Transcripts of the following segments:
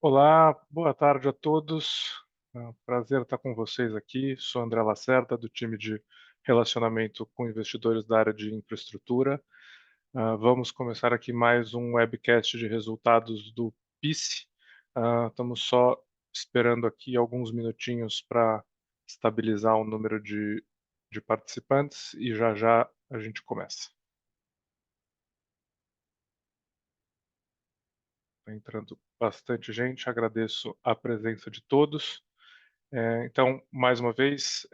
Olá, boa tarde a todos. É um prazer estar com vocês aqui. Sou André Lacerda, do time de relacionamento com investidores da área de infraestrutura. Vamos começar aqui mais um webcast de resultados do PICE. Estamos só esperando aqui alguns minutinhos para estabilizar o número de participantes e já já a gente começa. Está entrando bastante gente, agradeço a presença de todos. Então, mais uma vez,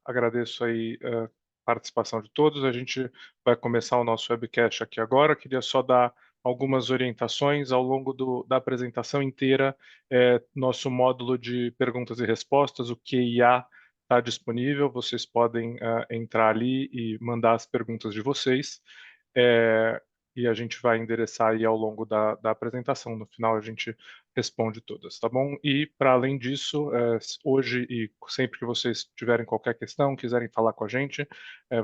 agradeço aí a participação de todos. A gente vai começar o nosso webcast aqui agora. Queria só dar algumas orientações ao longo da apresentação inteira. Nosso módulo de perguntas e respostas, o QIA, está disponível. Vocês podem entrar ali e mandar as perguntas de vocês. E a gente vai endereçar aí ao longo da apresentação. No final, a gente responde todas, tá bom? E, para além disso, hoje e sempre que vocês tiverem qualquer questão, quiserem falar com a gente,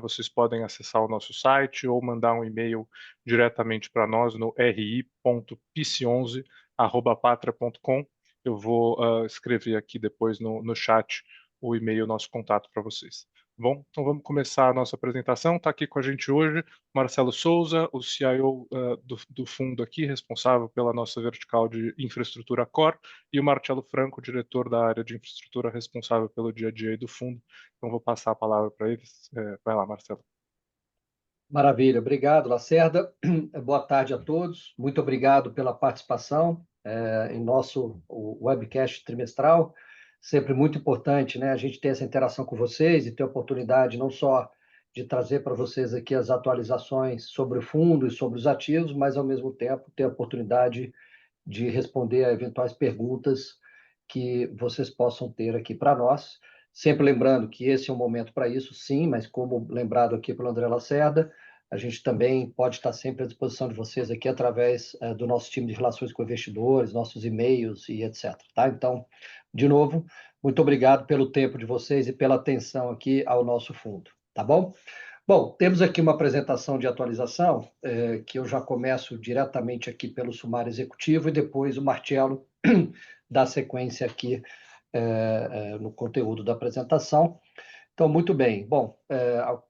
vocês podem acessar o nosso site ou mandar um e-mail diretamente para nós no ri.pice11@patra.com. Eu vou escrever aqui depois no chat o e-mail, nosso contato para vocês. Bom, então vamos começar a nossa apresentação. Está aqui com a gente hoje Marcelo Souza, o CIO do fundo aqui, responsável pela nossa vertical de infraestrutura core, e o Marcelo Franco, diretor da área de infraestrutura, responsável pelo dia a dia aí do fundo. Então vou passar a palavra para eles. Vai lá, Marcelo. Maravilha, obrigado, Lacerda. Boa tarde a todos. Muito obrigado pela participação em nosso webcast trimestral. Sempre muito importante, né, a gente ter essa interação com vocês e ter a oportunidade não só de trazer para vocês aqui as atualizações sobre o fundo e sobre os ativos, mas ao mesmo tempo ter a oportunidade de responder a eventuais perguntas que vocês possam ter aqui para nós. Sempre lembrando que esse é um momento para isso, sim, mas como lembrado aqui pelo André Lacerda, a gente também pode estar sempre à disposição de vocês aqui através do nosso time de relações com investidores, nossos e-mails e etc. Tá? Então, de novo, muito obrigado pelo tempo de vocês e pela atenção aqui ao nosso fundo. Tá bom? Bom, temos aqui uma apresentação de atualização, que eu já começo diretamente aqui pelo sumário executivo e depois o Marcelo dá sequência aqui no conteúdo da apresentação. Então, muito bem. Bom,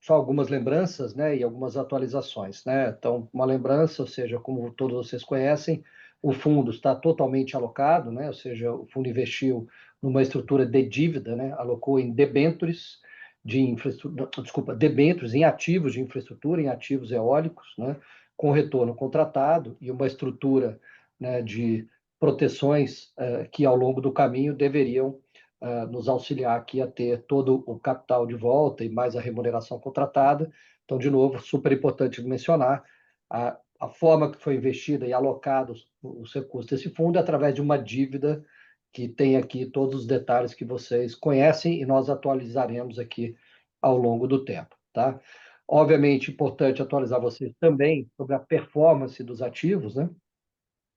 só algumas lembranças, né, e algumas atualizações, né? Então, uma lembrança, ou seja, como todos vocês conhecem, o fundo está totalmente alocado, né? Ou seja, o fundo investiu numa estrutura de dívida, né? Alocou em debêntures de infraestrutura, desculpa, debêntures em ativos de infraestrutura, em ativos eólicos, né? Com retorno contratado e uma estrutura, né, de proteções que ao longo do caminho deveriam nos auxiliar aqui a ter todo o capital de volta e mais a remuneração contratada. Então, de novo, super importante mencionar a forma que foi investida e alocados os recursos desse fundo é através de uma dívida que tem aqui todos os detalhes que vocês conhecem e nós atualizaremos aqui ao longo do tempo, tá? Obviamente, importante atualizar vocês também sobre a performance dos ativos, né?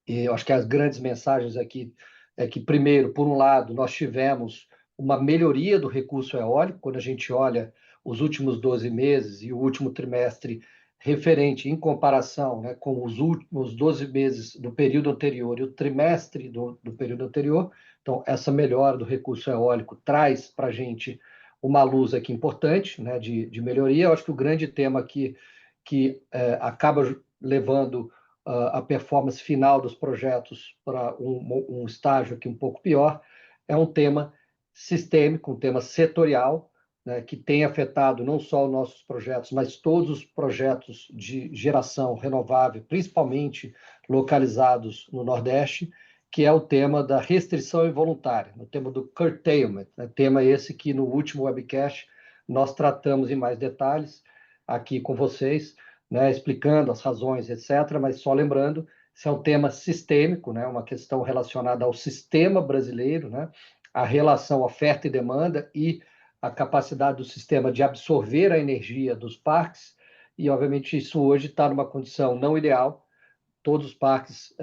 E eu acho que as grandes mensagens aqui é que, primeiro, por um lado, nós tivemos uma melhoria do recurso eólico, quando a gente olha os últimos 12 meses e o último trimestre referente em comparação, né, com os últimos 12 meses do período anterior e o trimestre do período anterior. Então, essa melhora do recurso eólico traz para a gente uma luz aqui importante, né, de melhoria. Eu acho que o grande tema aqui que acaba levando a performance final dos projetos para um estágio aqui um pouco pior, é um tema sistêmico, um tema setorial, né, que tem afetado não só os nossos projetos, mas todos os projetos de geração renovável, principalmente localizados no Nordeste, que é o tema da restrição involuntária, o tema do curtailment, né, tema esse que no último webcast nós tratamos em mais detalhes aqui com vocês, né, explicando as razões, etc., mas só lembrando, isso é um tema sistêmico, né, uma questão relacionada ao sistema brasileiro, né, a relação oferta e demanda e a capacidade do sistema de absorver a energia dos parques, e obviamente isso hoje está numa condição não ideal, todos os parques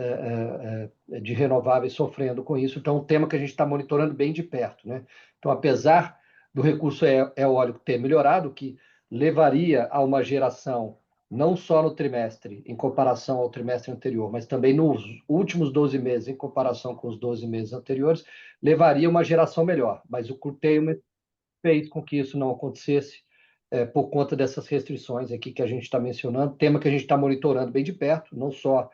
de renováveis sofrendo com isso, então é um tema que a gente está monitorando bem de perto, né? Então, apesar do recurso eólico ter melhorado, que levaria a uma geração não só no trimestre, em comparação ao trimestre anterior, mas também nos últimos 12 meses, em comparação com os 12 meses anteriores, levaria a uma geração melhor. Mas o curtailment fez com que isso não acontecesse, por conta dessas restrições aqui que a gente está mencionando, tema que a gente está monitorando bem de perto, não só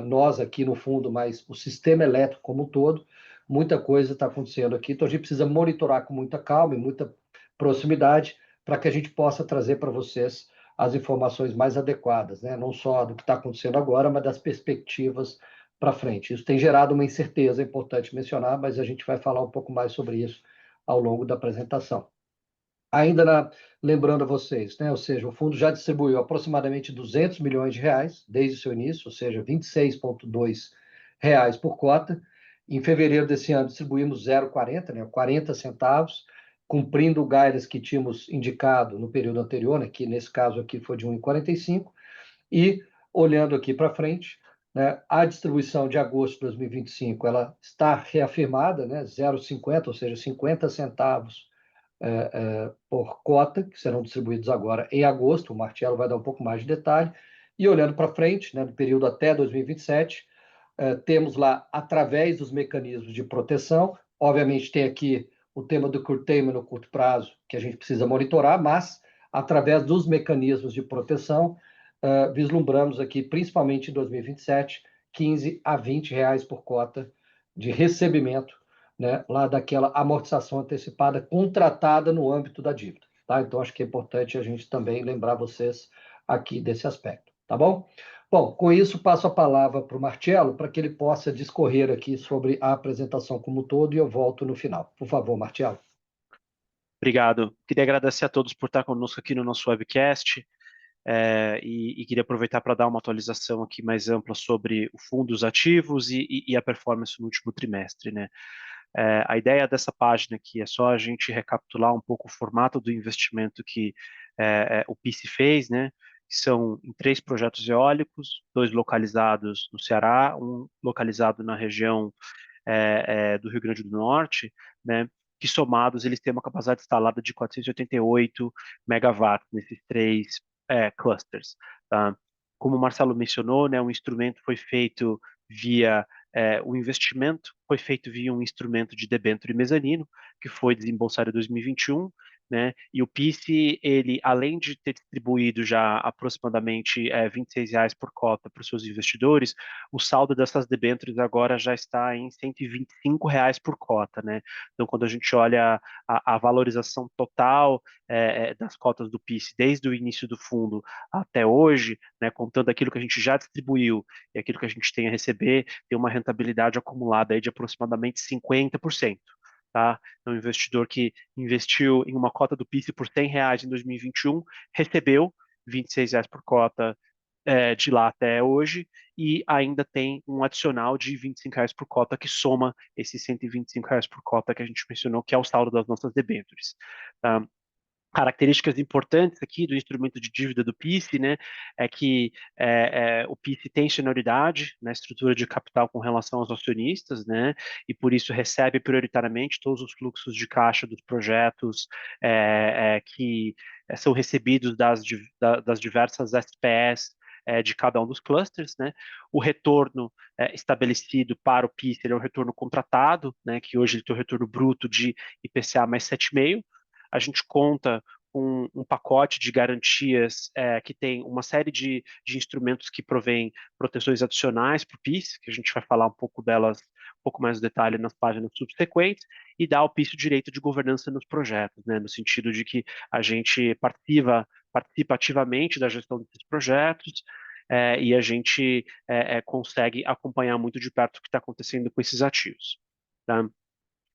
nós aqui no fundo, mas o sistema elétrico como um todo. Muita coisa está acontecendo aqui, então a gente precisa monitorar com muita calma e muita proximidade para que a gente possa trazer para vocês as informações mais adequadas, né? Não só do que está acontecendo agora, mas das perspectivas para frente. Isso tem gerado uma incerteza, é importante mencionar, mas a gente vai falar um pouco mais sobre isso ao longo da apresentação. Lembrando a vocês, né? Ou seja, o fundo já distribuiu aproximadamente 200 milhões de reais desde o seu início, ou seja, 26,2 reais por cota. Em fevereiro desse ano distribuímos 0,40, né? 40 centavos, cumprindo o guidance que tínhamos indicado no período anterior, né? Que nesse caso aqui foi de 1,45. E olhando aqui para frente, né? A distribuição de agosto de 2025 ela está reafirmada, né? 0,50, ou seja, 50 centavos por cota, que serão distribuídos agora em agosto. O Marcelo vai dar um pouco mais de detalhe. E olhando para frente, né, no período até 2027, temos lá, através dos mecanismos de proteção, obviamente tem aqui o tema do curtailment no curto prazo, que a gente precisa monitorar, mas através dos mecanismos de proteção, vislumbramos aqui, principalmente em 2027, 15 a 20 reais por cota de recebimento, né, lá daquela amortização antecipada contratada no âmbito da dívida. Tá? Então, acho que é importante a gente também lembrar vocês aqui desse aspecto. Tá bom? Bom, com isso, passo a palavra para o Marcelo, para que ele possa discorrer aqui sobre a apresentação como um todo, e eu volto no final. Por favor, Marcelo. Obrigado. Queria agradecer a todos por estar conosco aqui no nosso webcast, e queria aproveitar para dar uma atualização aqui mais ampla sobre o fundo, os ativos e a performance no último trimestre, né? A ideia dessa página aqui é só a gente recapitular um pouco o formato do investimento que o PICE fez, né? Que são em 3 projetos eólicos, 2 localizados no Ceará, um localizado na região do Rio Grande do Norte, né? Que somados eles têm uma capacidade instalada de 488 megawatts nesses 3 clusters. Tá? Como o Marcelo mencionou, né, o instrumento foi feito via o investimento foi feito via um instrumento de debênture mezanino, que foi desembolsado em 2021, né? E o PICE, ele, além de ter distribuído já aproximadamente R$ 26 por cota para os seus investidores, o saldo dessas debêntures agora já está em R$ 125 por cota, né? Então, quando a gente olha a valorização total das cotas do PICE desde o início do fundo até hoje, né, contando aquilo que a gente já distribuiu e aquilo que a gente tem a receber, tem uma rentabilidade acumulada aí de aproximadamente 50%. Tá? Então, o investidor que investiu em uma cota do PICE por R$ 100 em 2021 recebeu R$ 26 por cota de lá até hoje e ainda tem um adicional de R$ 25 por cota que soma esses R$ 125 por cota que a gente mencionou, que é o saldo das nossas debêntures. Tá? Características importantes aqui do instrumento de dívida do PICE, né, é que o PICE tem senioridade na estrutura de capital com relação aos acionistas, né, e por isso recebe prioritariamente todos os fluxos de caixa dos projetos que são recebidos das diversas SPS de cada um dos clusters, né? O retorno estabelecido para o PICE é um retorno contratado, né, que hoje ele tem um retorno bruto de IPCA mais 7,5%. A gente conta com um pacote de garantias que tem uma série de instrumentos que provém proteções adicionais para o PIS, que a gente vai falar um pouco delas, um pouco mais no detalhe nas páginas subsequentes, e dá ao PIS o direito de governança nos projetos, né, no sentido de que a gente participa ativamente da gestão desses projetos, e a gente consegue acompanhar muito de perto o que está acontecendo com esses ativos. Tá?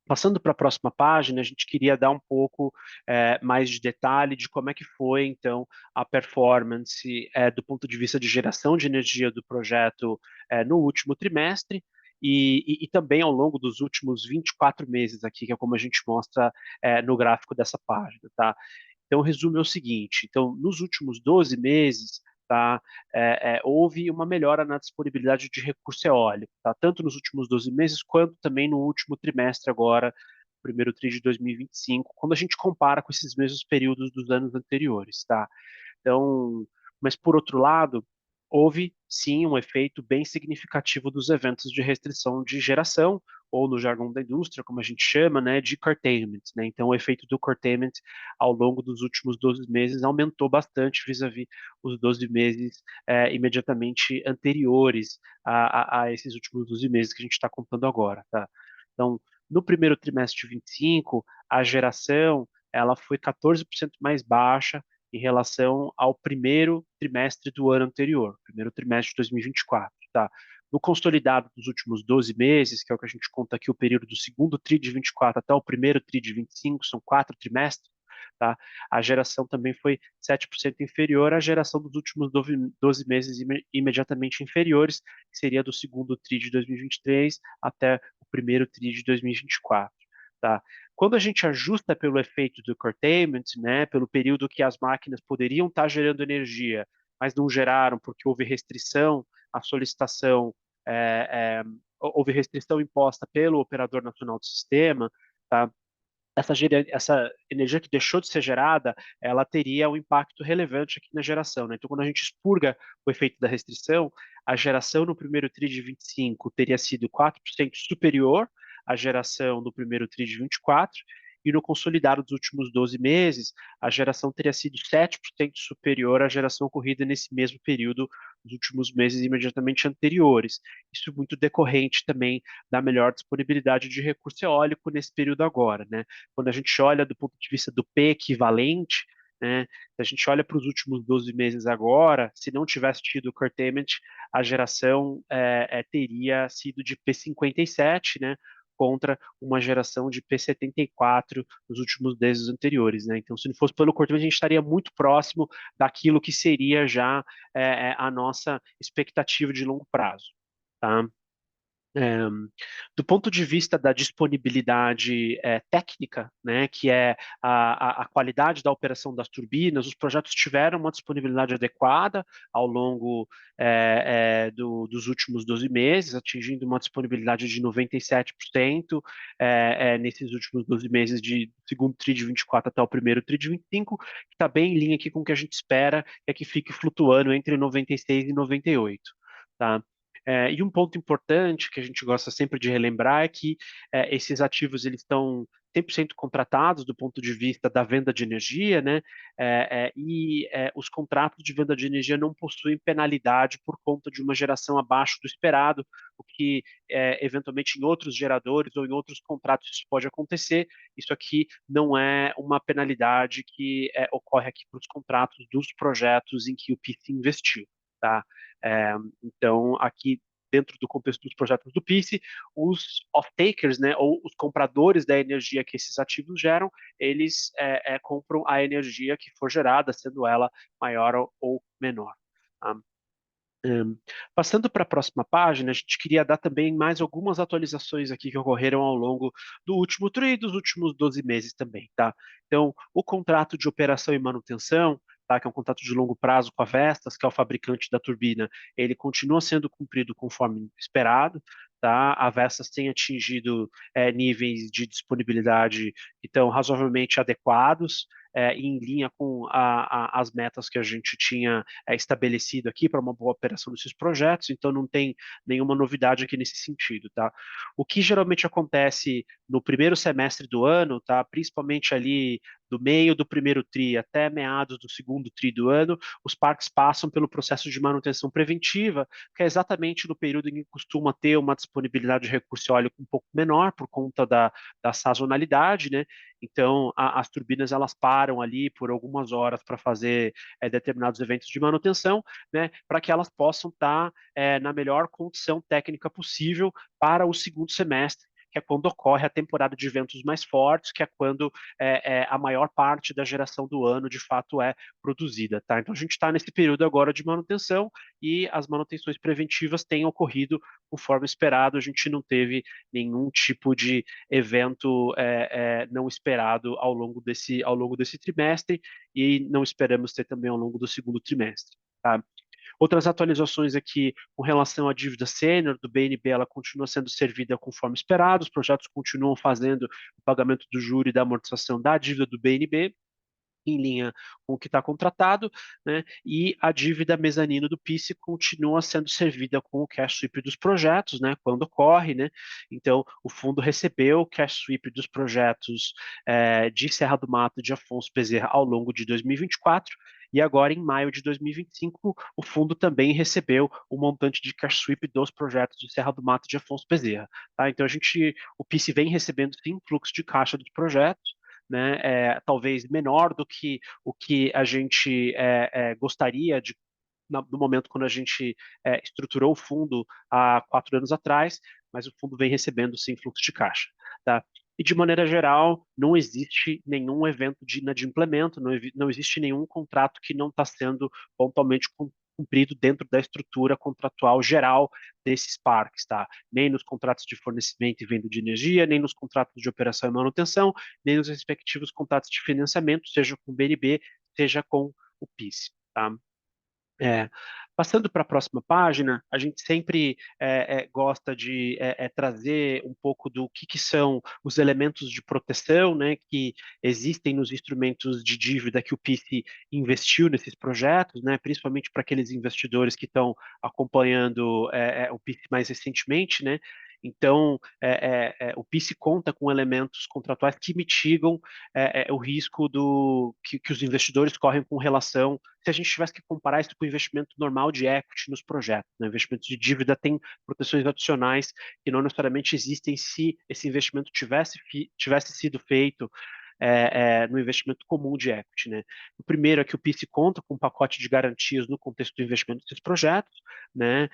Passando para a próxima página, a gente queria dar um pouco mais de detalhe de como é que foi, então, a performance do ponto de vista de geração de energia do projeto no último trimestre e também ao longo dos últimos 24 meses aqui, que é como a gente mostra no gráfico dessa página, tá? Então, o resumo é o seguinte, então, nos últimos 12 meses, tá, houve uma melhora na disponibilidade de recurso eólico, tá, tanto nos últimos 12 meses, quanto também no último trimestre agora, primeiro TRI de 2025, quando a gente compara com esses mesmos períodos dos anos anteriores, tá? Então, Mas, por outro lado, houve sim um efeito bem significativo dos eventos de restrição de geração, ou no jargão da indústria, como a gente chama, né, de curtailment, né? Então, o efeito do curtailment ao longo dos últimos 12 meses aumentou bastante vis-à-vis os 12 meses imediatamente anteriores a esses últimos 12 meses que a gente está contando agora, tá? Então, no primeiro trimestre de 25, a geração ela foi 14% mais baixa em relação ao primeiro trimestre do ano anterior, primeiro trimestre de 2024, tá? No consolidado dos últimos 12 meses, que é o que a gente conta aqui, o período do segundo TRI de 24 até o primeiro TRI de 25, são 4 trimestres, tá? A geração também foi 7% inferior à geração dos últimos 12 meses imediatamente inferiores, que seria do segundo TRI de 2023 até o primeiro TRI de 2024, tá? Quando a gente ajusta pelo efeito do curtailment, né, pelo período que as máquinas poderiam estar gerando energia, mas não geraram porque houve restrição à solicitação, houve restrição imposta pelo operador nacional do sistema, tá? Essa energia que deixou de ser gerada, ela teria um impacto relevante aqui na geração, né? Então, quando a gente expurga o efeito da restrição, a geração no primeiro TRI de 25 teria sido 4% superior à geração do primeiro TRI de 24, e no consolidado dos últimos 12 meses, a geração teria sido 7% superior à geração ocorrida nesse mesmo período, nos últimos meses imediatamente anteriores. Isso muito decorrente também da melhor disponibilidade de recurso eólico nesse período agora, né? Quando a gente olha do ponto de vista do P equivalente, né, se a gente olha para os últimos 12 meses agora, se não tivesse tido o curtailment, a geração teria sido de P57, né, contra uma geração de P74 nos últimos meses anteriores, né? Então, se não fosse pelo curtailment, a gente estaria muito próximo daquilo que seria já a nossa expectativa de longo prazo, tá? É, do ponto de vista da disponibilidade técnica, né, que é a qualidade da operação das turbinas, os projetos tiveram uma disponibilidade adequada ao longo dos últimos 12 meses, atingindo uma disponibilidade de 97% nesses últimos 12 meses, de segundo TRI de 24 até o primeiro TRI de 25, que está bem em linha aqui com o que a gente espera, que é que fique flutuando entre 96 e 98. Tá? E um ponto importante que a gente gosta sempre de relembrar é que esses ativos eles estão 100% contratados do ponto de vista da venda de energia, né? Os contratos de venda de energia não possuem penalidade por conta de uma geração abaixo do esperado, o que eventualmente em outros geradores ou em outros contratos isso pode acontecer. Isso aqui não é uma penalidade que ocorre aqui para os contratos dos projetos em que o PIC investiu, tá? Então, aqui dentro do contexto dos projetos do PICE, os off-takers, né, ou os compradores da energia que esses ativos geram, eles compram a energia que for gerada, sendo ela maior ou menor. Tá? Passando para a próxima página, a gente queria dar também mais algumas atualizações aqui que ocorreram ao longo do último TRI e dos últimos 12 meses também, tá? Então, o contrato de operação e manutenção, tá, que é um contrato de longo prazo com a Vestas, que é o fabricante da turbina, ele continua sendo cumprido conforme esperado, tá? A Vestas tem atingido níveis de disponibilidade que estão razoavelmente adequados, em linha com as metas que a gente tinha estabelecido aqui para uma boa operação desses projetos, então não tem nenhuma novidade aqui nesse sentido, tá? O que geralmente acontece no primeiro semestre do ano, tá? Principalmente ali do meio do primeiro TRI até meados do segundo TRI do ano, os parques passam pelo processo de manutenção preventiva, que é exatamente no período em que costuma ter uma disponibilidade de recurso eólico um pouco menor por conta da sazonalidade, né? Então, as turbinas elas param ali por algumas horas para fazer determinados eventos de manutenção, né, para que elas possam estar na melhor condição técnica possível para o segundo semestre, que é quando ocorre a temporada de ventos mais fortes, que é quando a maior parte da geração do ano de fato é produzida, tá? Então a gente está nesse período agora de manutenção e as manutenções preventivas têm ocorrido conforme esperado. A gente não teve nenhum tipo de evento não esperado ao longo desse trimestre e não esperamos ter também ao longo do segundo trimestre, tá? Outras atualizações aqui com relação à dívida sênior do BNB, ela continua sendo servida conforme esperado, os projetos continuam fazendo o pagamento do juro e da amortização da dívida do BNB, em linha com o que está contratado, né? E a dívida mezanino do PISC continua sendo servida com o cash sweep dos projetos, né? Quando ocorre, né? Então, o fundo recebeu o cash sweep dos projetos de Serra do Mato e de Afonso Bezerra ao longo de 2024, e agora, em maio de 2025, o fundo também recebeu o montante de cash sweep dos projetos de Serra do Mato e de Afonso Bezerra. Tá? Então, o PISC vem recebendo, sim, fluxo de caixa dos projetos, né, talvez menor do que o que a gente gostaria de no momento quando a gente estruturou o fundo há 4 anos atrás, mas o fundo vem recebendo sim fluxo de caixa. Tá? E de maneira geral, não existe nenhum evento de inadimplemento, não existe nenhum contrato que não está sendo pontualmente cumprido dentro da estrutura contratual geral desses parques, tá? Nem nos contratos de fornecimento e venda de energia, nem nos contratos de operação e manutenção, nem nos respectivos contratos de financiamento, seja com o BNB, seja com o PIS, tá? Passando para a próxima página, a gente sempre gosta de trazer um pouco do que são os elementos de proteção, né, que existem nos instrumentos de dívida que o PISC investiu nesses projetos, né, principalmente para aqueles investidores que estão acompanhando o PISC mais recentemente, né. Então, o PISC conta com elementos contratuais que mitigam o risco que os investidores correm com relação, se a gente tivesse que comparar isso com o investimento normal de equity nos projetos. Né? Investimento de dívida tem proteções adicionais que não necessariamente existem se esse investimento tivesse sido feito no investimento comum de equity. Né? O primeiro é que o PISC conta com um pacote de garantias no contexto do investimento desses projetos, né?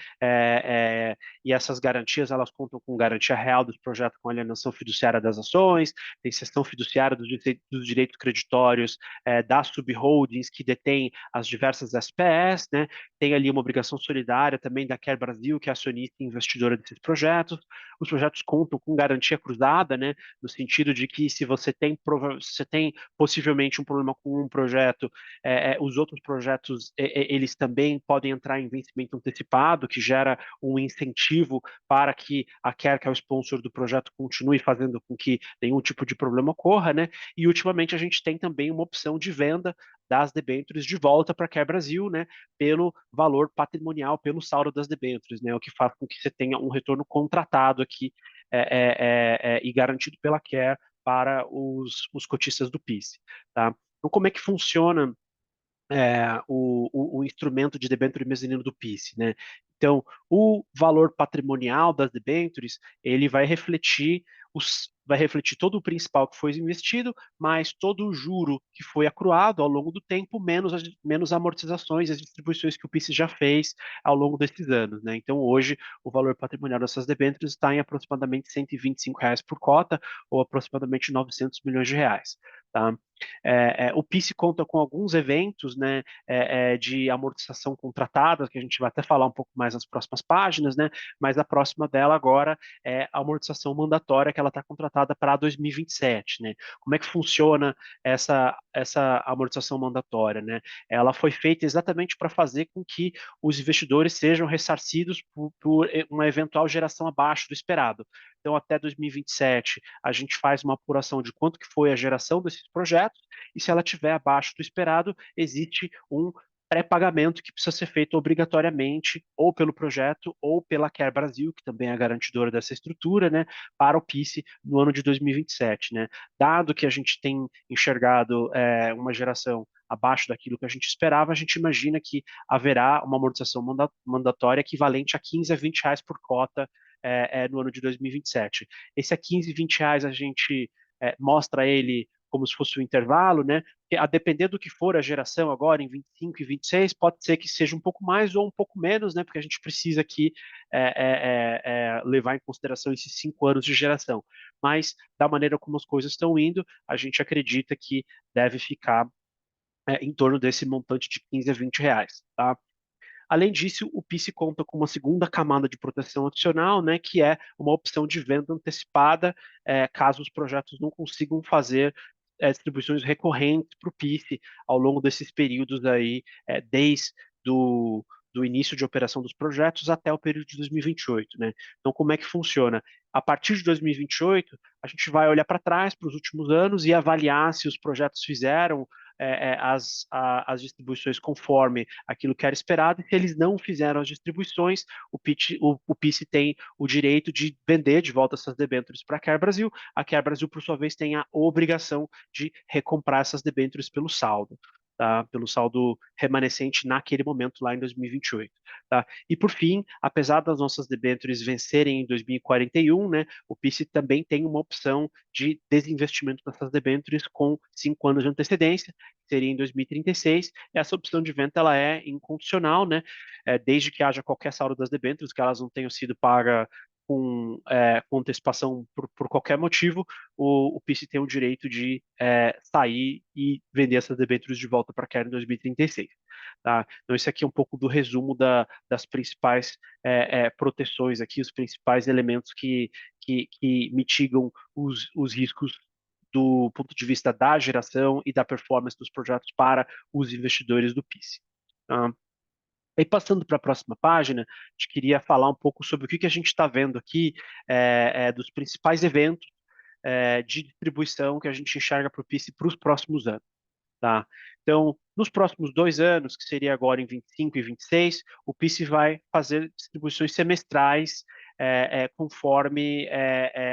E essas garantias elas contam com garantia real dos projetos com alienação fiduciária das ações, tem cessão fiduciária dos direitos creditórios das subholdings que detêm as diversas SPS, né? Tem ali uma obrigação solidária também da Care Brasil, que é acionista e investidora desses projetos. Os projetos contam com garantia cruzada, né? No sentido de que se você tem possivelmente um problema com um projeto, os outros projetos eles também podem entrar em vencimento antecipado, que gera um incentivo para que a Care, que é o sponsor do projeto, continue fazendo com que nenhum tipo de problema ocorra, né? E ultimamente a gente tem também uma opção de venda das debêntures de volta para a Care Brasil, né, pelo valor patrimonial, pelo saldo das debêntures, né, o que faz com que você tenha um retorno contratado aqui e garantido pela Care para os cotistas do PIS. Tá? Então, como é que funciona o instrumento de debênture mezanino do PIS? Né? Então, o valor patrimonial das debêntures, ele vai refletir todo o principal que foi investido, mais todo o juro que foi acruado ao longo do tempo, menos amortizações e as distribuições que o PIS já fez ao longo desses anos. Né? Então, hoje, o valor patrimonial dessas debêntures está em aproximadamente R$ 125 por cota, ou aproximadamente 900 milhões de reais. Tá? O PIS conta com alguns eventos, né, de amortização contratada, que a gente vai até falar um pouco mais nas próximas páginas, né, mas a próxima dela agora é a amortização mandatória, que ela está contratada para 2027. Né? Como é que funciona essa amortização mandatória? Né? Ela foi feita exatamente para fazer com que os investidores sejam ressarcidos por uma eventual geração abaixo do esperado. Então, até 2027, a gente faz uma apuração de quanto que foi a geração desses projetos, e se ela estiver abaixo do esperado, existe um pré-pagamento que precisa ser feito obrigatoriamente ou pelo projeto ou pela Care Brasil, que também é a garantidora dessa estrutura, né, para o PIS no ano de 2027. Né. Dado que a gente tem enxergado uma geração abaixo daquilo que a gente esperava, a gente imagina que haverá uma amortização mandatória equivalente a 15 a 20 reais por cota no ano de 2027. Esse a 15, 20 reais a gente mostra ele como se fosse um intervalo, né? Porque, a depender do que for a geração agora, em 25 e 26, pode ser que seja um pouco mais ou um pouco menos, né? Porque a gente precisa aqui levar em consideração esses 5 anos de geração. Mas, da maneira como as coisas estão indo, a gente acredita que deve ficar em torno desse montante de 15 a 20 reais, tá? Além disso, o PIS conta com uma segunda camada de proteção adicional, né, que é uma opção de venda antecipada, caso os projetos não consigam fazer distribuições recorrentes para o PIS ao longo desses períodos aí, desde do início de operação dos projetos até o período de 2028. Né? Então, como é que funciona? A partir de 2028, a gente vai olhar para trás, para os últimos anos, e avaliar se os projetos fizeram as distribuições conforme aquilo que era esperado, e se eles não fizeram as distribuições, o PIS tem o direito de vender de volta essas debêntures para a Care Brasil. A Care Brasil, por sua vez, tem a obrigação de recomprar essas debêntures pelo saldo. Tá? Pelo saldo remanescente naquele momento lá em 2028. Tá? E por fim, apesar das nossas debêntures vencerem em 2041, né, o PIS também tem uma opção de desinvestimento dessas debêntures com 5 anos de antecedência, que seria em 2036. Essa opção de venda ela é incondicional, né, desde que haja qualquer saldo das debêntures, que elas não tenham sido pagas com antecipação por qualquer motivo, o PIS tem o direito de sair e vender essas debêntures de volta para a Care em 2036. Tá? Então, esse aqui é um pouco do resumo das principais proteções aqui, os principais elementos que mitigam os riscos do ponto de vista da geração e da performance dos projetos para os investidores do PIS. Tá? E passando para a próxima página, a gente queria falar um pouco sobre o que a gente está vendo aqui dos principais eventos de distribuição que a gente enxerga para o PIS para os próximos anos. Tá? Então, nos próximos 2 anos, que seria agora em 25 e 26, o PIS vai fazer distribuições semestrais conforme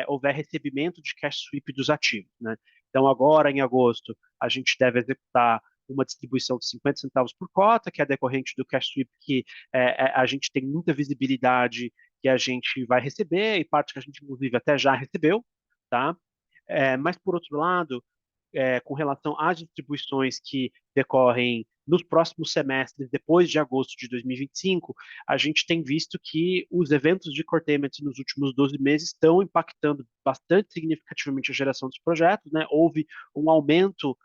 houver recebimento de cash sweep dos ativos. Né? Então, agora em agosto, a gente deve executar uma distribuição de 50 centavos por cota, que é decorrente do cash sweep que a gente tem muita visibilidade que a gente vai receber, e parte que a gente, inclusive, até já recebeu. Tá? Mas, por outro lado, com relação às distribuições que decorrem nos próximos semestres, depois de agosto de 2025, a gente tem visto que os eventos de curtailment nos últimos 12 meses estão impactando bastante significativamente a geração dos projetos, né? Houve um aumento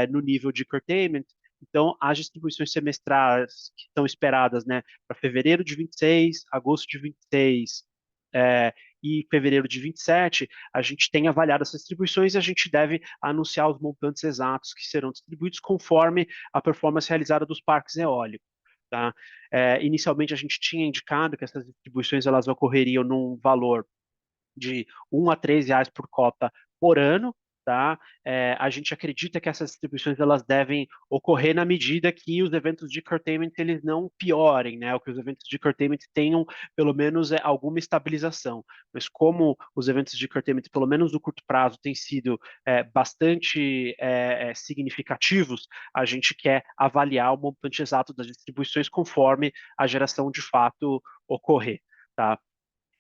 no nível de curtailment. Então, as distribuições semestrais que estão esperadas, né, para fevereiro de 26, agosto de 26, e fevereiro de 27, a gente tem avaliado essas distribuições e a gente deve anunciar os montantes exatos que serão distribuídos conforme a performance realizada dos parques eólicos. Tá? Inicialmente, a gente tinha indicado que essas distribuições elas ocorreriam num valor de R$ 1 a R$ 3 por cota por ano. Tá? A gente acredita que essas distribuições elas devem ocorrer na medida que os eventos de curtailment eles não piorem, né? Ou que os eventos de curtailment tenham pelo menos alguma estabilização. Mas como os eventos de curtailment, pelo menos no curto prazo, têm sido bastante significativos, a gente quer avaliar o montante exato das distribuições conforme a geração de fato ocorrer. Tá?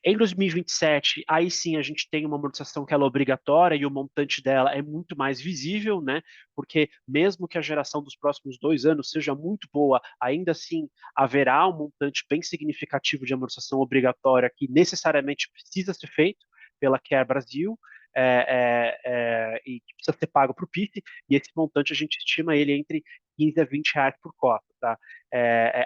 Em 2027, aí sim a gente tem uma amortização que ela é obrigatória e o montante dela é muito mais visível, né? Porque mesmo que a geração dos próximos 2 anos seja muito boa, ainda assim haverá um montante bem significativo de amortização obrigatória que necessariamente precisa ser feito pela Care Brasil. E que precisa ser pago para o PIS, e esse montante a gente estima ele entre 15 a 20 reais por cota. Tá?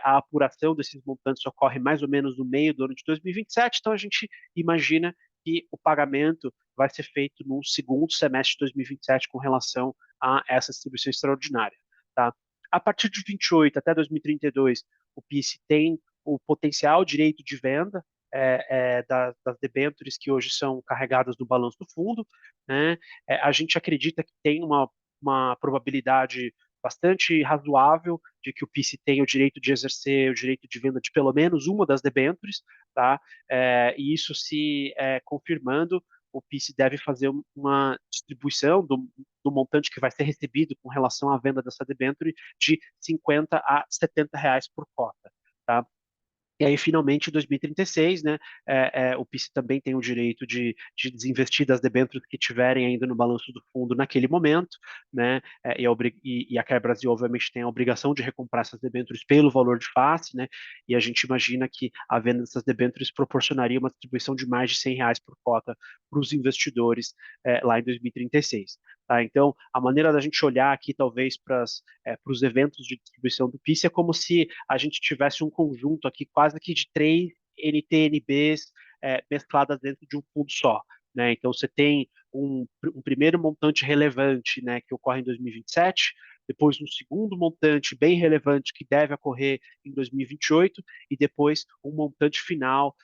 A apuração desses montantes ocorre mais ou menos no meio do ano de 2027, então a gente imagina que o pagamento vai ser feito no segundo semestre de 2027 com relação a essa distribuição extraordinária. Tá? A partir de 28 até 2032, o PIS tem o potencial direito de venda das debêntures que hoje são carregadas no balanço do fundo. Né? A gente acredita que tem uma probabilidade bastante razoável de que o PIS tenha o direito de exercer o direito de venda de pelo menos uma das debêntures, tá? E isso se confirmando, o PIS deve fazer uma distribuição do montante que vai ser recebido com relação à venda dessa debênture de 50 a 70 reais por cota. Tá? E aí, finalmente, em 2036, né, o PIS também tem o direito de desinvestir das debêntures que tiverem ainda no balanço do fundo naquele momento, né, e a Care Brasil, obviamente, tem a obrigação de recomprar essas debêntures pelo valor de face, né, e a gente imagina que a venda dessas debêntures proporcionaria uma distribuição de mais de R$ 100 por cota para os investidores lá em 2036. Tá? Então, a maneira da gente olhar aqui, talvez, para os eventos de distribuição do PIS é como se a gente tivesse um conjunto aqui quase que de 3 NTNBs mescladas dentro de um fundo só. Né? Então, você tem um primeiro montante relevante, né, que ocorre em 2027, depois um segundo montante bem relevante que deve ocorrer em 2028 e depois um montante final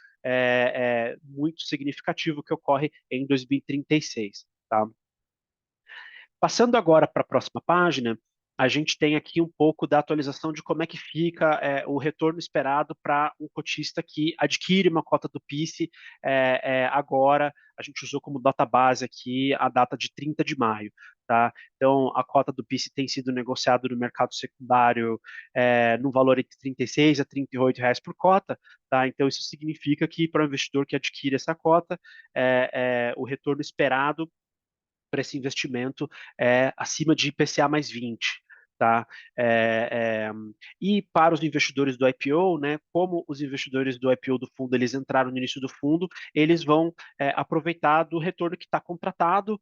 muito significativo que ocorre em 2036. Tá? Passando agora para a próxima página, a gente tem aqui um pouco da atualização de como é que fica o retorno esperado para um cotista que adquire uma cota do PIS agora. A gente usou como database aqui a data de 30 de maio. Tá? Então, a cota do PIS tem sido negociada no mercado secundário no valor entre R$ 36 a R$ 38 por cota. Tá? Então, isso significa que para o investidor que adquire essa cota, o retorno esperado para esse investimento acima de IPCA mais 20. Tá? E para os investidores do IPO, né, como os investidores do IPO do fundo eles entraram no início do fundo, eles vão aproveitar do retorno que está contratado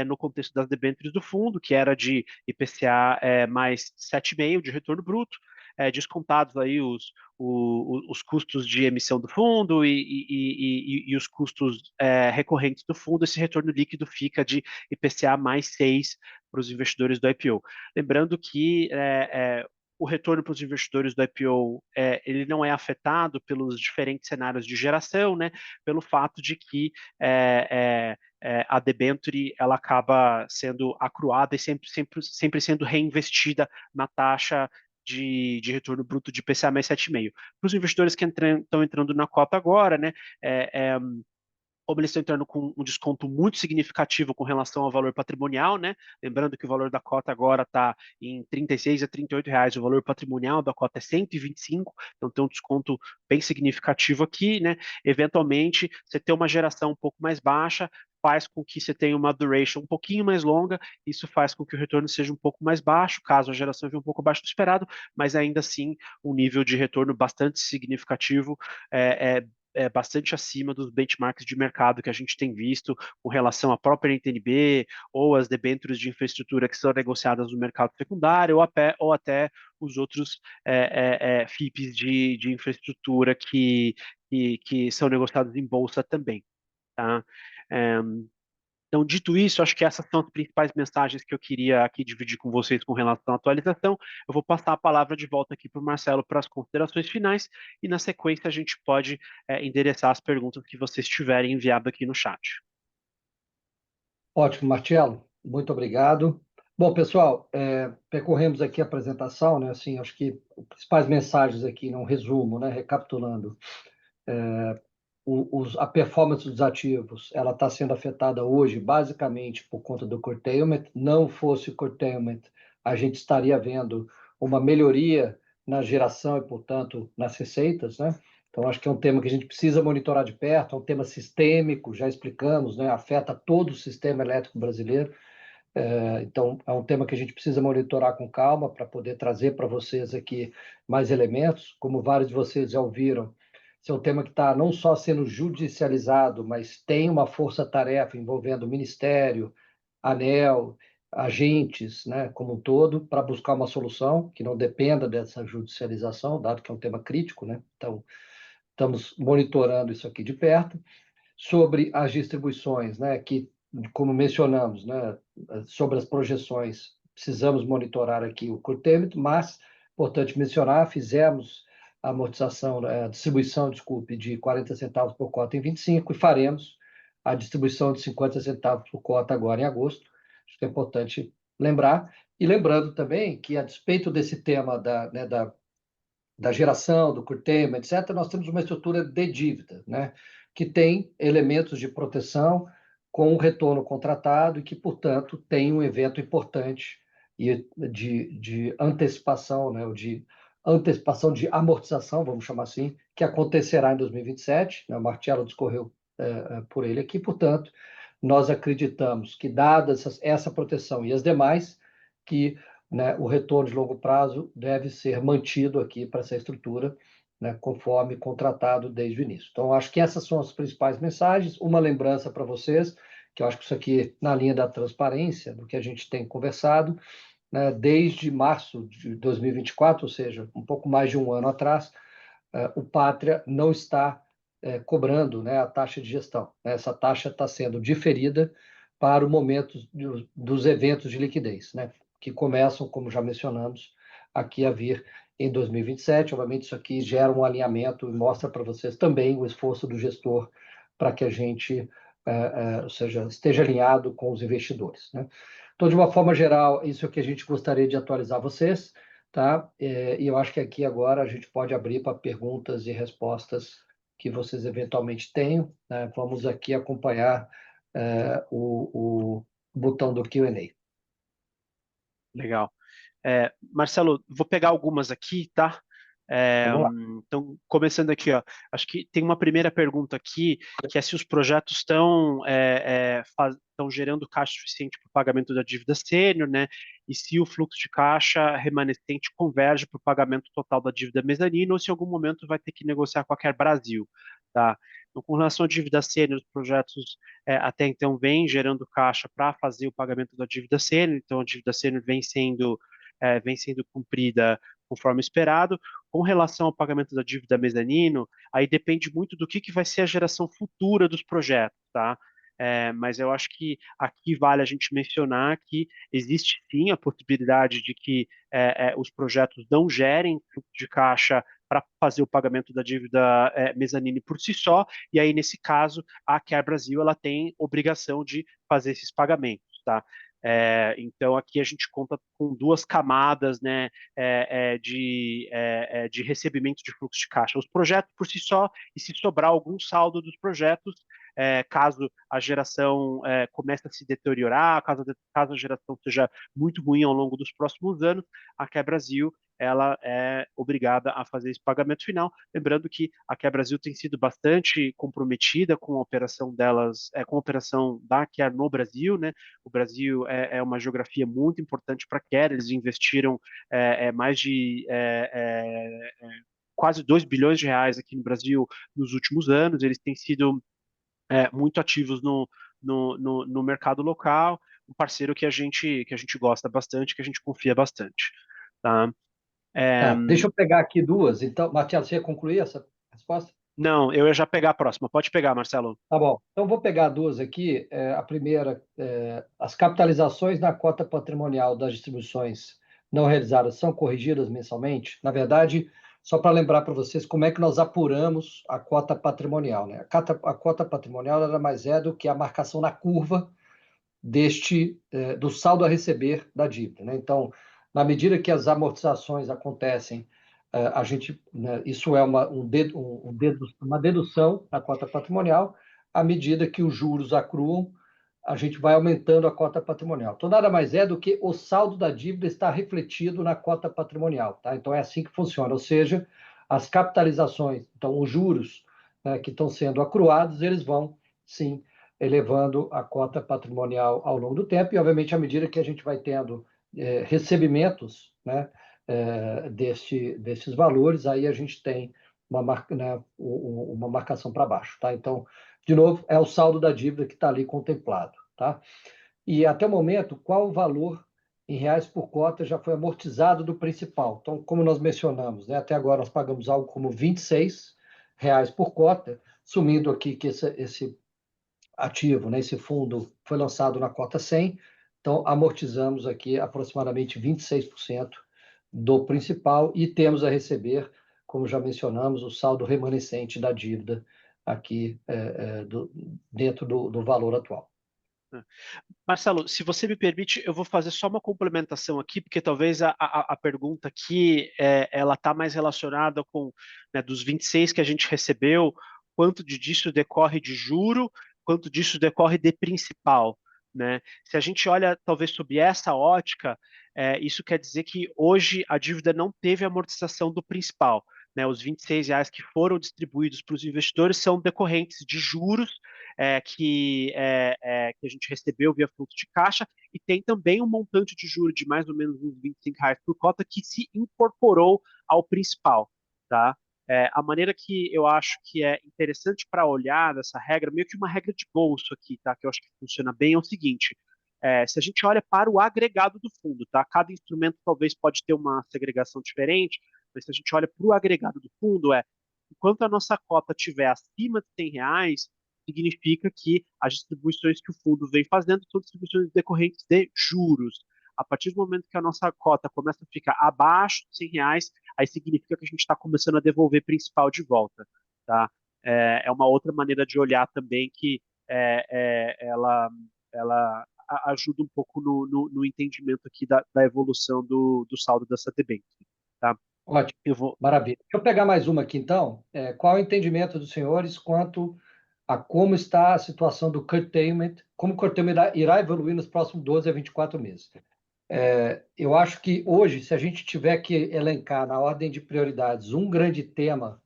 no contexto das debêntures do fundo, que era de IPCA mais 7,5% de retorno bruto, descontados aí os custos de emissão do fundo e os custos recorrentes do fundo. Esse retorno líquido fica de IPCA mais 6 para os investidores do IPO. Lembrando que o retorno para os investidores do IPO ele não é afetado pelos diferentes cenários de geração, né, pelo fato de que a debenture ela acaba sendo acruada e sempre sendo reinvestida na taxa de retorno bruto de IPCA mais 7,5. Para os investidores que estão entrando na cota agora, né, como eles estão entrando com um desconto muito significativo com relação ao valor patrimonial, né? Lembrando que o valor da cota agora está em R$ 36 a R$ 38, o valor patrimonial da cota é 125, então tem um desconto bem significativo aqui, né? Eventualmente, você ter uma geração um pouco mais baixa faz com que você tenha uma duration um pouquinho mais longa, isso faz com que o retorno seja um pouco mais baixo, caso a geração venha um pouco abaixo do esperado, mas ainda assim um nível de retorno bastante significativo, bastante acima dos benchmarks de mercado que a gente tem visto com relação à própria NTNB ou as debêntures de infraestrutura que são negociadas no mercado secundário ou até os outros FIPs de infraestrutura que são negociados em bolsa também. Tá? Então, dito isso, acho que essas são as principais mensagens que eu queria aqui dividir com vocês com relação à atualização. Eu vou passar a palavra de volta aqui para o Marcelo para as considerações finais e, na sequência, a gente pode endereçar as perguntas que vocês tiverem enviado aqui no chat. Ótimo, Marcelo. Muito obrigado. Bom, pessoal, percorremos aqui a apresentação, né? Assim, acho que as principais mensagens aqui, num resumo, né? Recapitulando. A performance dos ativos ela está sendo afetada hoje basicamente por conta do curtailment. Não fosse o curtailment, a gente estaria vendo uma melhoria na geração e, portanto, nas receitas, né? Então, acho que é um tema que a gente precisa monitorar de perto, é um tema sistêmico, já explicamos, né? Afeta todo o sistema elétrico brasileiro. Então, é um tema que a gente precisa monitorar com calma para poder trazer para vocês aqui mais elementos. Como vários de vocês já ouviram, esse é um tema que está não só sendo judicializado, mas tem uma força-tarefa envolvendo o Ministério, ANEEL, agentes, né, como um todo, para buscar uma solução que não dependa dessa judicialização, dado que é um tema crítico, né? Então, estamos monitorando isso aqui de perto. Sobre as distribuições, né, que, como mencionamos, né, sobre as projeções, precisamos monitorar aqui o curtailment, mas, importante mencionar, fizemos a amortização, a distribuição, desculpe, de 40 centavos por cota em 25 e faremos a distribuição de 50 centavos por cota agora em agosto. Acho que é importante lembrar. E lembrando também que, a despeito desse tema da geração, do curtailment, etc., nós temos uma estrutura de dívida, né, que tem elementos de proteção com o retorno contratado e que, portanto, tem um evento importante de antecipação, né, de antecipação de amortização, vamos chamar assim, que acontecerá em 2027, né, o Marcelo discorreu por ele aqui, portanto, nós acreditamos que, dada essa proteção e as demais, que, né, o retorno de longo prazo deve ser mantido aqui para essa estrutura, né, conforme contratado desde o início. Então, acho que essas são as principais mensagens. Uma lembrança para vocês, que eu acho que isso aqui, na linha da transparência, do que a gente tem conversado, né, desde março de 2024, ou seja, um pouco mais de um ano atrás, o Pátria não está cobrando, né, a taxa de gestão. Essa taxa está sendo diferida para o momento dos eventos de liquidez, né, que começam, como já mencionamos, aqui a vir em 2027. Obviamente, isso aqui gera um alinhamento e mostra para vocês também o esforço do gestor para que a gente, ou seja, esteja alinhado com os investidores, né? Então, de uma forma geral, isso é o que a gente gostaria de atualizar vocês, tá? E eu acho que aqui agora a gente pode abrir para perguntas e respostas que vocês eventualmente tenham, né? Vamos aqui acompanhar o botão do Q&A. Legal. Marcelo, vou pegar algumas aqui, tá? Vamos lá. Então, começando aqui, ó, acho que tem uma primeira pergunta aqui, que é se os projetos estão gerando caixa suficiente para o pagamento da dívida sênior, né? E se o fluxo de caixa remanescente converge para o pagamento total da dívida mezanina, ou se em algum momento vai ter que negociar com a Quer Brasil, tá? Então, com relação à dívida sênior, os projetos até então vêm gerando caixa para fazer o pagamento da dívida sênior, então a dívida sênior vem sendo cumprida conforme esperado. Com relação ao pagamento da dívida mezanino, aí depende muito do que vai ser a geração futura dos projetos, tá? Mas eu acho que aqui vale a gente mencionar que existe sim a possibilidade de que os projetos não gerem fluxo de caixa para fazer o pagamento da dívida mezanine por si só, e aí nesse caso a Quer Brasil ela tem obrigação de fazer esses pagamentos, tá? Então aqui a gente conta com duas camadas, né, de recebimento de fluxo de caixa. Os projetos por si só, e se sobrar algum saldo dos projetos, caso a geração comece a se deteriorar, caso a geração seja muito ruim ao longo dos próximos anos, a Quer Brasil ela é obrigada a fazer esse pagamento final. Lembrando que a Quer Brasil tem sido bastante comprometida com a operação delas, com a operação da Quer no Brasil, né? O Brasil é uma geografia muito importante para a Quer, eles investiram mais de quase 2 bilhões de reais aqui no Brasil nos últimos anos, eles têm sido muito ativos no mercado local, um parceiro que a gente gosta bastante, que a gente confia bastante. Tá? Tá, deixa eu pegar aqui duas. Então, Marcelo, você ia concluir essa resposta? Não, eu ia já pegar a próxima. Pode pegar, Marcelo. Tá bom. Então, vou pegar duas aqui. A primeira, as capitalizações na cota patrimonial das distribuições não realizadas são corrigidas mensalmente? Na verdade, só para lembrar para vocês como é que nós apuramos a cota patrimonial, né? A cota patrimonial nada mais é do que a marcação na curva do saldo a receber da dívida, né? Então, na medida que as amortizações acontecem, a gente, né, isso é uma dedução na cota patrimonial. À medida que os juros acruam, a gente vai aumentando a cota patrimonial. Então, nada mais é do que o saldo da dívida está refletido na cota patrimonial, tá? Então, é assim que funciona, ou seja, as capitalizações, então os juros, né, que estão sendo acruados, eles vão, sim, elevando a cota patrimonial ao longo do tempo, e, obviamente, à medida que a gente vai tendo recebimentos, né, desses valores, aí a gente tem uma marcação para baixo, tá? Então, de novo, é o saldo da dívida que está ali contemplado, tá? E até o momento, qual o valor em reais por cota já foi amortizado do principal? Então, como nós mencionamos, né, até agora nós pagamos algo como R$ 26 por cota, sumindo aqui que esse ativo, né, esse fundo foi lançado na cota 100, então amortizamos aqui aproximadamente 26% do principal e temos a receber, como já mencionamos, o saldo remanescente da dívida aqui dentro do valor atual. Marcelo, se você me permite, eu vou fazer só uma complementação aqui, porque talvez a pergunta aqui ela está mais relacionada com, né, dos 26 que a gente recebeu, quanto disso decorre de juro, quanto disso decorre de principal, né? Se a gente olha talvez sob essa ótica, isso quer dizer que hoje a dívida não teve amortização do principal, né? Os R$ 26 que foram distribuídos para os investidores são decorrentes de juros que a gente recebeu via fluxo de caixa, e tem também um montante de juros de mais ou menos uns R$ 25 por cota que se incorporou ao principal, tá? A maneira que eu acho que é interessante para olhar essa regra, meio que uma regra de bolso aqui, tá? Que eu acho que funciona bem, é o seguinte: se a gente olha para o agregado do fundo, tá? Cada instrumento talvez pode ter uma segregação diferente, mas se a gente olha para o agregado do fundo, enquanto a nossa cota estiver acima de R$ 100, significa que as distribuições que o fundo vem fazendo são distribuições decorrentes de juros. A partir do momento que a nossa cota começa a ficar abaixo de R$ 100, aí significa que a gente está começando a devolver principal de volta, tá? É uma outra maneira de olhar também que ela ajuda um pouco no entendimento aqui da evolução do saldo dessa debênture. Tá? Ótimo, Eu vou... maravilha. Deixa eu pegar mais uma aqui, então. Qual é o entendimento dos senhores quanto a como está a situação do curtailment, como o curtailment irá evoluir nos próximos 12 a 24 meses? Eu acho que hoje, se a gente tiver que elencar na ordem de prioridades um grande tema,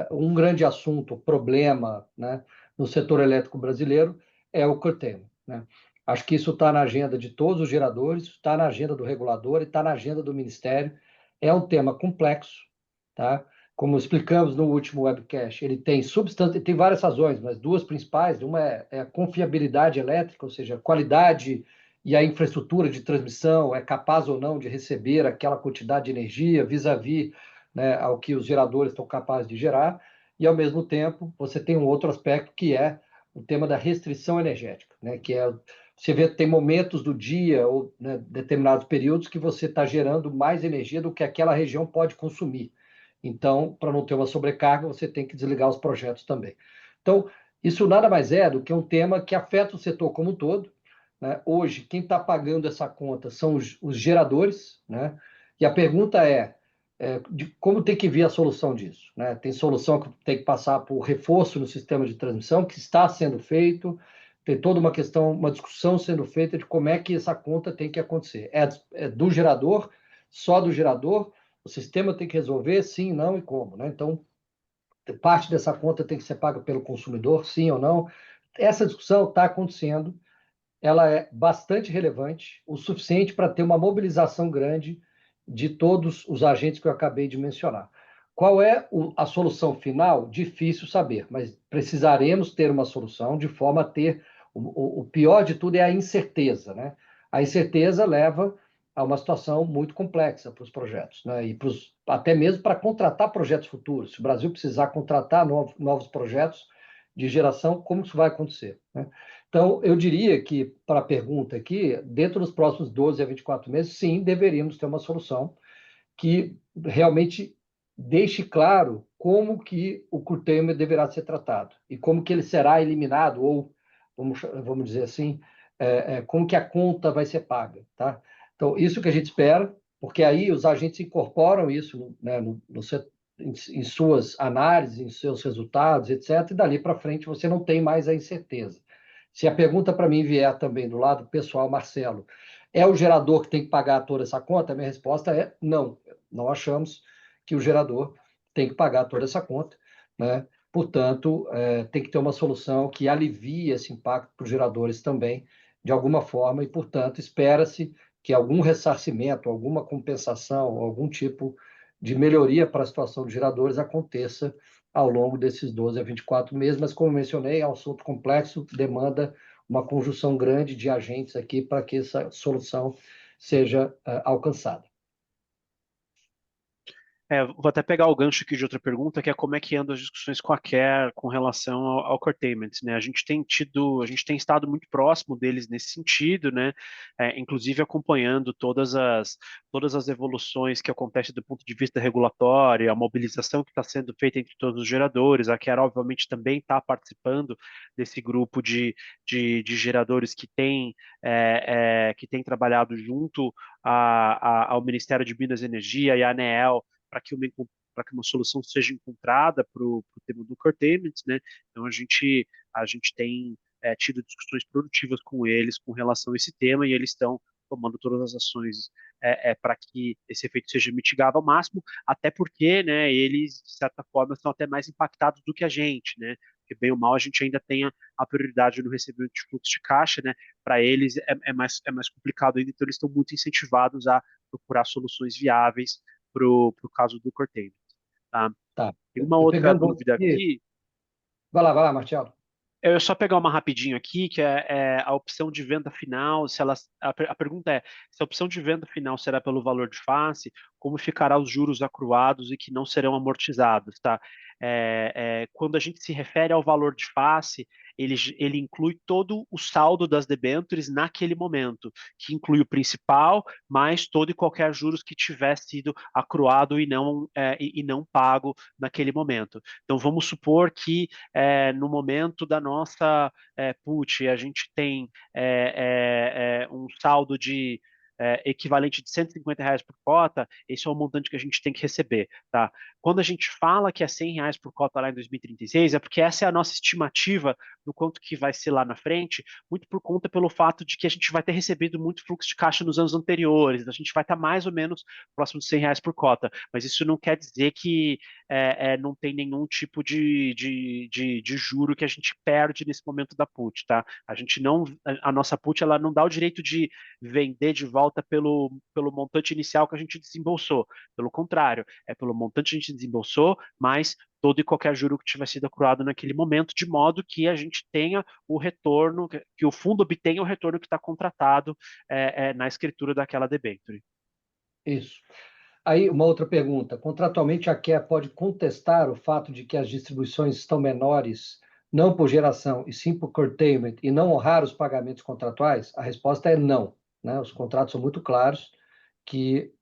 um grande assunto, problema, né, no setor elétrico brasileiro, é o curtailment, né? Acho que isso está na agenda de todos os geradores, está na agenda do regulador e está na agenda do Ministério. É um tema complexo, tá? Como explicamos no último webcast, ele tem tem várias razões, mas duas principais. Uma é a confiabilidade elétrica, ou seja, a qualidade e a infraestrutura de transmissão é capaz ou não de receber aquela quantidade de energia vis-à-vis, né, ao que os geradores estão capazes de gerar, e ao mesmo tempo você tem um outro aspecto que é o tema da restrição energética, né, que é você vê tem momentos do dia ou, né, determinados períodos que você está gerando mais energia do que aquela região pode consumir. Então, para não ter uma sobrecarga, você tem que desligar os projetos também. Então, isso nada mais é do que um tema que afeta o setor como um todo, né? Hoje, quem está pagando essa conta são os geradores, né? E a pergunta de como tem que vir a solução disso, né? Tem solução que tem que passar por reforço no sistema de transmissão, que está sendo feito, tem toda uma questão, uma discussão sendo feita de como é que essa conta tem que acontecer. É do gerador, só do gerador, o sistema tem que resolver sim, não e como, né? Então, parte dessa conta tem que ser paga pelo consumidor, sim ou não. Essa discussão está acontecendo, ela é bastante relevante, o suficiente para ter uma mobilização grande de todos os agentes que eu acabei de mencionar. Qual é a solução final? Difícil saber, mas precisaremos ter uma solução de forma a ter. O pior de tudo é a incerteza, né? A incerteza leva a uma situação muito complexa para os projetos, né? E até mesmo para contratar projetos futuros. Se o Brasil precisar contratar novos projetos de geração, como isso vai acontecer, né? Então, eu diria que, para a pergunta aqui, dentro dos próximos 12 a 24 meses, sim, deveríamos ter uma solução que realmente deixe claro como que o curtailment deverá ser tratado e como que ele será eliminado, ou, vamos dizer assim, como que a conta vai ser paga, tá? Então, isso que a gente espera, porque aí os agentes incorporam isso, né, em suas análises, em seus resultados, etc., e dali para frente você não tem mais a incerteza. Se a pergunta para mim vier também do lado pessoal, Marcelo, é o gerador que tem que pagar toda essa conta? A minha resposta é não. Não achamos que o gerador tem que pagar toda essa conta, né? Portanto, tem que ter uma solução que alivie esse impacto para os geradores também, de alguma forma, e, portanto, espera-se que algum ressarcimento, alguma compensação, algum tipo de melhoria para a situação dos geradores aconteça ao longo desses 12 a 24 meses, mas, como mencionei, é um assunto complexo, demanda uma conjunção grande de agentes aqui para que essa solução seja alcançada. Vou até pegar o gancho aqui de outra pergunta, que é como é que andam as discussões com a CARE com relação ao curtailment, né? A gente tem estado muito próximo deles nesse sentido, né? Inclusive acompanhando todas as evoluções que acontecem do ponto de vista regulatório, a mobilização que está sendo feita entre todos os geradores. A CARE, obviamente, também está participando desse grupo de geradores que tem trabalhado junto ao Ministério de Minas e Energia e à ANEEL para que uma solução seja encontrada para o tema do curtailment, né? Então a gente tem tido discussões produtivas com eles com relação a esse tema e eles estão tomando todas as ações para que esse efeito seja mitigado ao máximo, até porque, né, eles de certa forma estão até mais impactados do que a gente, né? Porque bem ou mal a gente ainda tem a prioridade no recebimento de fluxo de caixa, né? Para eles é mais complicado ainda, então eles estão muito incentivados a procurar soluções viáveis para o caso do curtailment. Tá? Tá. Tem uma Eu outra pegando dúvida aqui. aqui. Vai lá, Marcelo. Eu só pegar uma rapidinho aqui, que é a opção de venda final. A pergunta é: se a opção de venda final será pelo valor de face, como ficará os juros acruados e que não serão amortizados, tá? Quando a gente se refere ao valor de face, ele inclui todo o saldo das debêntures naquele momento, que inclui o principal, mais todo e qualquer juros que tiver sido acruado e não pago naquele momento. Então, vamos supor que no momento da nossa put, a gente tem um saldo de equivalente de R$ 150 por cota, esse é o montante que a gente tem que receber, tá? Quando a gente fala que é R$ 100 por cota lá em 2036, é porque essa é a nossa estimativa do quanto que vai ser lá na frente, muito por conta pelo fato de que a gente vai ter recebido muito fluxo de caixa nos anos anteriores, a gente vai estar mais ou menos próximo de R$ 100 por cota, mas isso não quer dizer que não tem nenhum tipo de juro que a gente perde nesse momento da put, tá? A gente não, a nossa put, ela não dá o direito de vender de volta pelo montante inicial que a gente desembolsou. Pelo contrário, é pelo montante que a gente desembolsou, mais todo e qualquer juro que tiver sido acruado naquele momento, de modo que a gente tenha o retorno, que o fundo obtenha o retorno que está contratado na escritura daquela debênture. Isso. Aí, uma outra pergunta. Contratualmente, a CARE pode contestar o fato de que as distribuições estão menores, não por geração, e sim por curtailment, e não honrar os pagamentos contratuais? A resposta é não, né? Os contratos são muito claros que,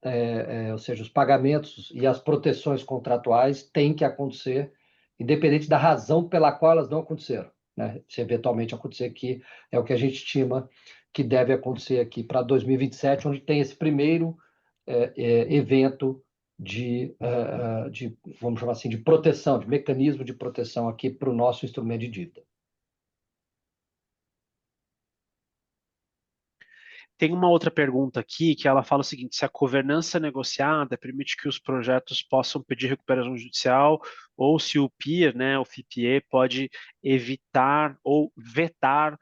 ou seja, os pagamentos e as proteções contratuais têm que acontecer, independente da razão pela qual elas não aconteceram, né? Se eventualmente acontecer, que é o que a gente estima que deve acontecer aqui para 2027, onde tem esse primeiro evento vamos chamar assim, de proteção, de mecanismo de proteção aqui para o nosso instrumento de dívida. Tem uma outra pergunta aqui que ela fala o seguinte: se a governança negociada permite que os projetos possam pedir recuperação judicial, ou se o PIR, né, o FIPE, pode evitar ou vetar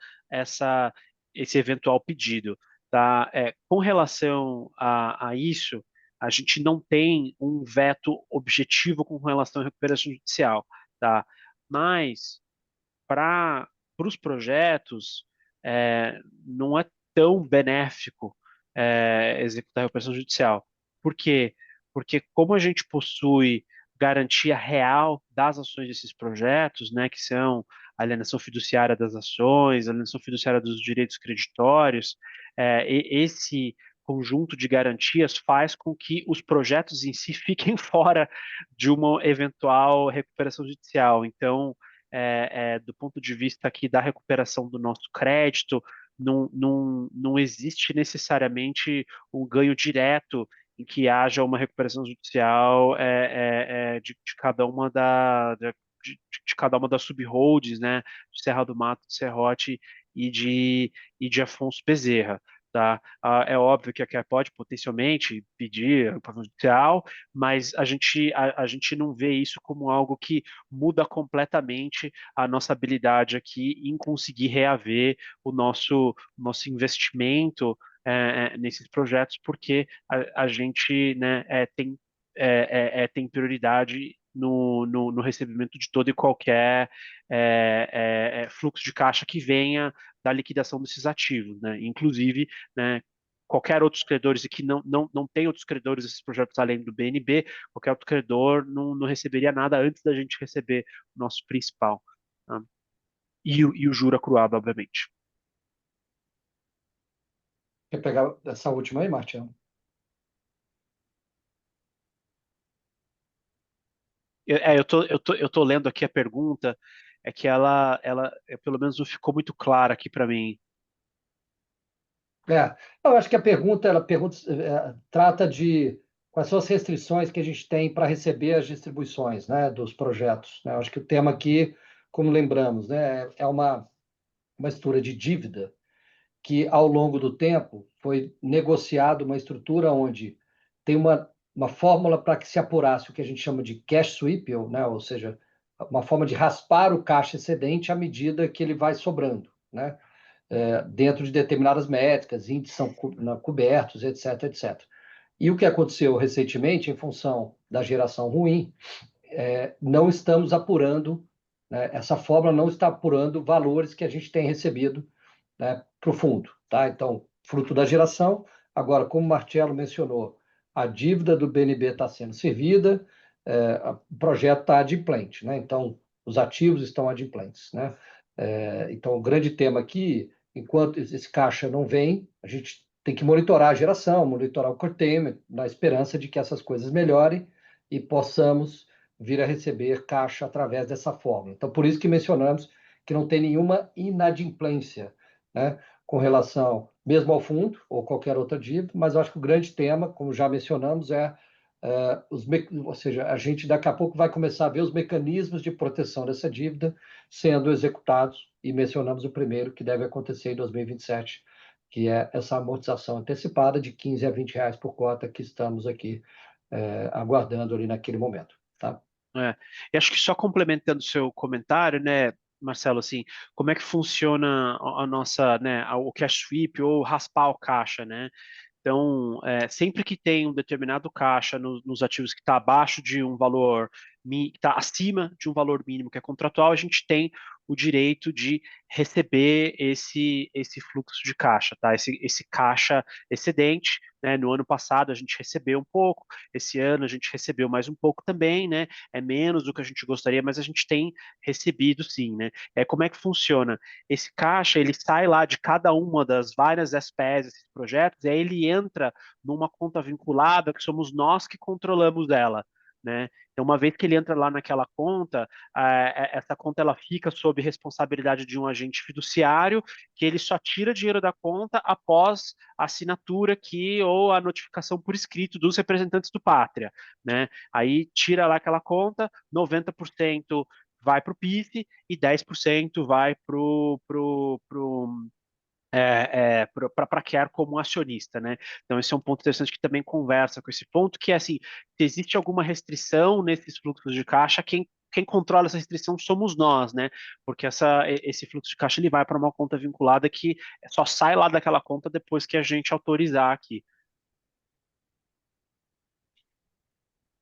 esse eventual pedido. Tá? Com relação a isso, a gente não tem um veto objetivo com relação à recuperação judicial. Tá? Mas, para os projetos, não é tão benéfico executar a recuperação judicial. Por quê? Porque como a gente possui garantia real das ações desses projetos, né, que são a alienação fiduciária das ações, a alienação fiduciária dos direitos creditórios, esse conjunto de garantias faz com que os projetos em si fiquem fora de uma eventual recuperação judicial. Então, do ponto de vista aqui da recuperação do nosso crédito, não existe necessariamente um ganho direto em que haja uma recuperação judicial de cada uma de cada uma das subholds, né, de Serra do Mato, de Serrote e de Afonso Bezerra. Tá? É óbvio que a CARE pode potencialmente pedir recuperação judicial, mas a gente não vê isso como algo que muda completamente a nossa habilidade aqui em conseguir reaver o nosso investimento nesses projetos, porque a gente, né, tem prioridade no recebimento de todo e qualquer fluxo de caixa que venha da liquidação desses ativos, né? Inclusive, né, qualquer outros credores, e que não tem outros credores desses projetos além do BNB, qualquer outro credor não receberia nada antes da gente receber o nosso principal. Tá? E o juro acruado, obviamente. Quer pegar essa última aí, Martiano? Eu tô lendo aqui a pergunta, é que ela pelo menos não ficou muito clara aqui para mim. Eu acho que a pergunta, trata de quais são as restrições que a gente tem para receber as distribuições, né, dos projetos, né? Eu acho que o tema aqui, como lembramos, né, é uma estrutura de dívida que, ao longo do tempo, foi negociado uma estrutura onde tem uma fórmula para que se apurasse o que a gente chama de cash sweep, ou seja, uma forma de raspar o caixa excedente à medida que ele vai sobrando, né? Dentro de determinadas métricas, índices são cobertos, etc, etc. E o que aconteceu recentemente, em função da geração ruim, não estamos apurando, né, essa fórmula não está apurando valores que a gente tem recebido, né, para o fundo. Tá? Então, fruto da geração, agora, como o Marcelo mencionou, a dívida do BNB está sendo servida, o projeto está adimplente, né? Então, os ativos estão adimplentes, né? Então, o grande tema aqui, enquanto esse caixa não vem, a gente tem que monitorar a geração, monitorar o curtailment, na esperança de que essas coisas melhorem e possamos vir a receber caixa através dessa forma. Então, por isso que mencionamos que não tem nenhuma inadimplência, né, com relação mesmo ao fundo ou qualquer outra dívida, mas eu acho que o grande tema, como já mencionamos, ou seja, a gente daqui a pouco vai começar a ver os mecanismos de proteção dessa dívida sendo executados, e mencionamos o primeiro, que deve acontecer em 2027, que é essa amortização antecipada de R$ 15 a R$ 20 por cota que estamos aqui aguardando ali naquele momento. Tá? E acho que só complementando o seu comentário, né, Marcelo, assim, como é que funciona a nossa, né, o cash sweep ou raspar o caixa, né? Então, sempre que tem um determinado caixa nos ativos que está abaixo de um valor, que está acima de um valor mínimo que é contratual, a gente tem o direito de receber esse fluxo de caixa, tá? Esse caixa excedente, né? No ano passado a gente recebeu um pouco, esse ano a gente recebeu mais um pouco também, né? É menos do que a gente gostaria, mas a gente tem recebido sim, né? Como é que funciona? Esse caixa, ele sai lá de cada uma das várias SPS, esses projetos, e aí ele entra numa conta vinculada que somos nós que controlamos ela, né? Então, uma vez que ele entra lá naquela conta, essa conta ela fica sob responsabilidade de um agente fiduciário, que ele só tira dinheiro da conta após a assinatura aqui ou a notificação por escrito dos representantes do Pátria, né? Aí tira lá aquela conta, 90% vai para o PIF e 10% vai para Care como acionista, né? Então esse é um ponto interessante que também conversa com esse ponto, que é assim, se existe alguma restrição nesses fluxos de caixa, quem controla essa restrição somos nós, né? Porque esse fluxo de caixa ele vai para uma conta vinculada que só sai lá daquela conta depois que a gente autorizar aqui.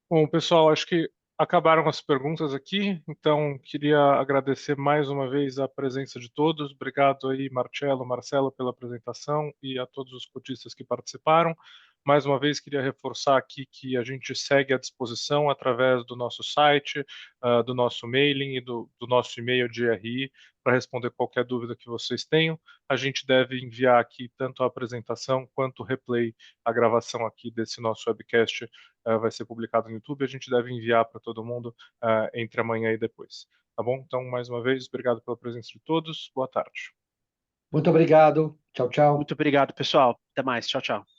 Bom, pessoal, acho que acabaram as perguntas aqui, então queria agradecer mais uma vez a presença de todos. Obrigado aí, Marcelo, Marcelo, pela apresentação e a todos os cotistas que participaram. Mais uma vez, queria reforçar aqui que a gente segue à disposição através do nosso site, do nosso mailing e do nosso e-mail de RI para responder qualquer dúvida que vocês tenham. A gente deve enviar aqui tanto a apresentação quanto o replay, a gravação aqui desse nosso webcast vai ser publicado no YouTube. A gente deve enviar para todo mundo entre amanhã e depois. Tá bom? Então, mais uma vez, obrigado pela presença de todos. Boa tarde. Muito obrigado. Tchau, tchau. Muito obrigado, pessoal. Até mais. Tchau, tchau.